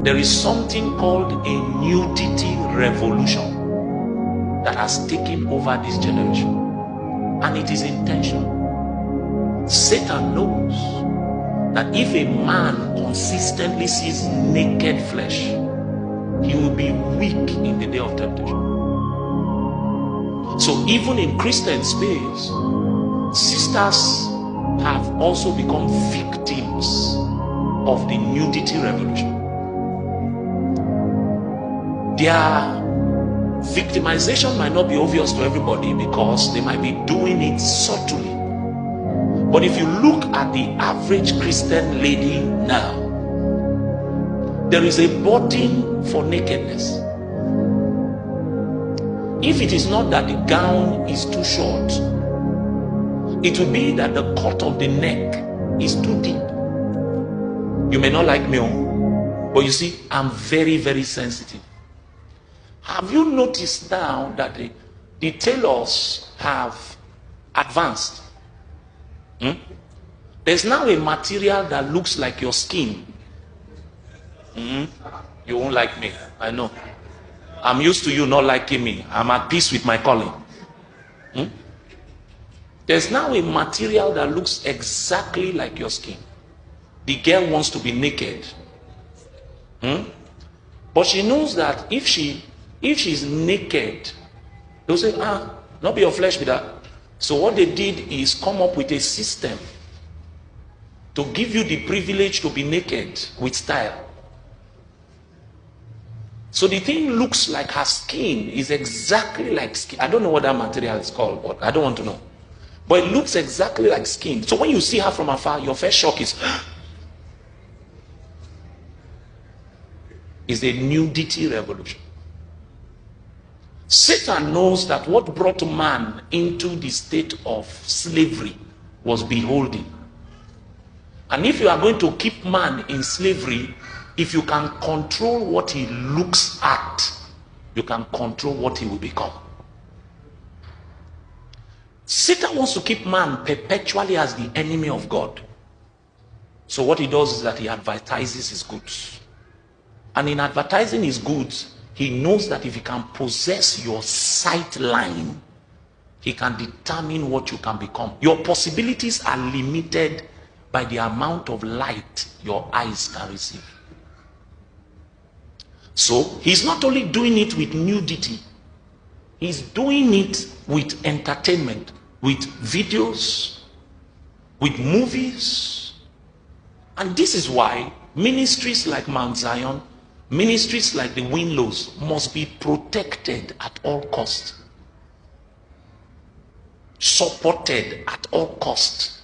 There is something called a nudity revolution that has taken over this generation, and it is intentional. Satan knows that if a man consistently sees naked flesh, he will be weak in the day of temptation. So even in Christian space, sisters have also become victims of the nudity revolution. Their victimization might not be obvious to everybody because they might be doing it subtly. But if you look at the average Christian lady now, there is a burden for nakedness. If it is not that the gown is too short, it will be that the cut of the neck is too deep. You may not like me, but you see, I'm very, very sensitive. Have you noticed now that the tailors have advanced? There's now a material that looks like your skin. You won't like me, I know. I'm used to you not liking me. I'm at peace with my calling. There's now a material that looks exactly like your skin. The girl wants to be naked. But she knows that if she's naked, they'll say, not be your flesh be that. So what they did is come up with a system to give you the privilege to be naked with style. So the thing looks like her skin is exactly like skin. I don't know what that material is called, but I don't want to know. But it looks exactly like skin. So when you see her from afar, your first shock is a nudity revolution. Satan knows that what brought man into the state of slavery was beholding. And if you are going to keep man in slavery, if you can control what he looks at, you can control what he will become. Satan wants to keep man perpetually as the enemy of God. So what he does is that he advertises his goods. And in advertising his goods, he knows that if he can possess your sight line, he can determine what you can become. Your possibilities are limited by the amount of light your eyes can receive. So he's not only doing it with nudity, he's doing it with entertainment, with videos, with movies. And this is why ministries like Mount Zion, ministries like the Winlows must be protected at all costs, supported at all costs.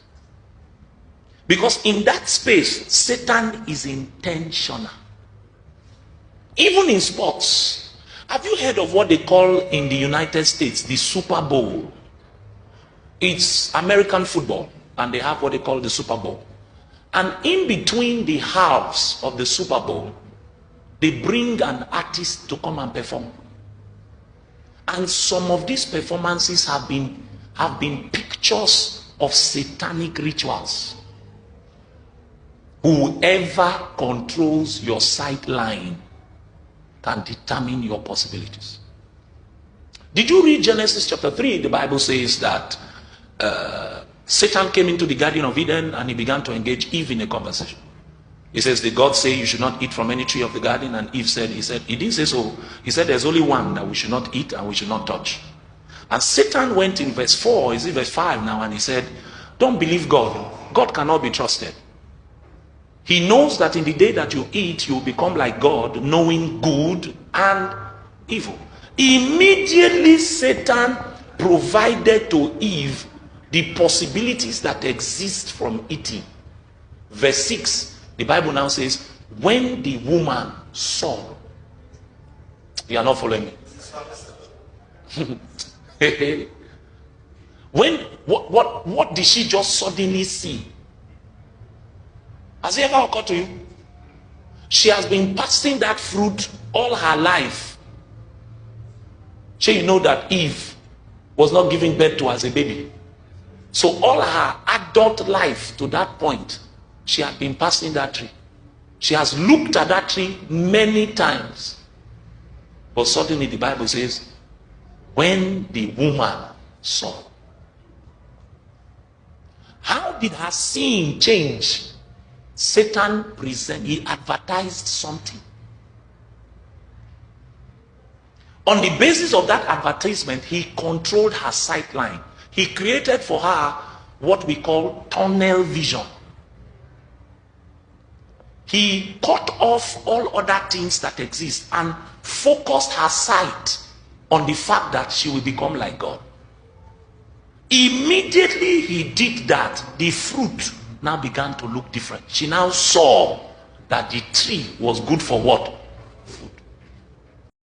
Because in that space, Satan is intentional. Even in sports, have you heard of what they call in the United States the Super Bowl? It's American football, and they have what they call the Super Bowl. And in between the halves of the Super Bowl, they bring an artist to come and perform. And some of these performances have been pictures of satanic rituals. Whoever controls your sight line can determine your possibilities. Did you read Genesis chapter 3? The Bible says that Satan came into the Garden of Eden and he began to engage Eve in a conversation. He says, did God say you should not eat from any tree of the garden? And Eve said, he didn't say so. He said there's only one that we should not eat and we should not touch. And Satan went in verse 4, is it verse 5 now, and he said, don't believe God. God cannot be trusted. He knows that in the day that you eat, you will become like God, knowing good and evil. Immediately Satan provided to Eve the possibilities that exist from eating. Verse 6, the Bible now says, when the woman saw, you are not following me. What did she just suddenly see? Has it ever occurred to you? She has been passing that fruit all her life. So you know that Eve was not giving birth to as a baby. So all her adult life to that point, she had been passing that tree. She has looked at that tree many times. But suddenly the Bible says, when the woman saw. How did her seeing change? Satan he advertised something. On the basis of that advertisement, he controlled her sight line. He created for her what we call tunnel vision. He cut off all other things that exist and focused her sight on the fact that she will become like God. Immediately he did that, the fruit now began to look different. She now saw that the tree was good for what?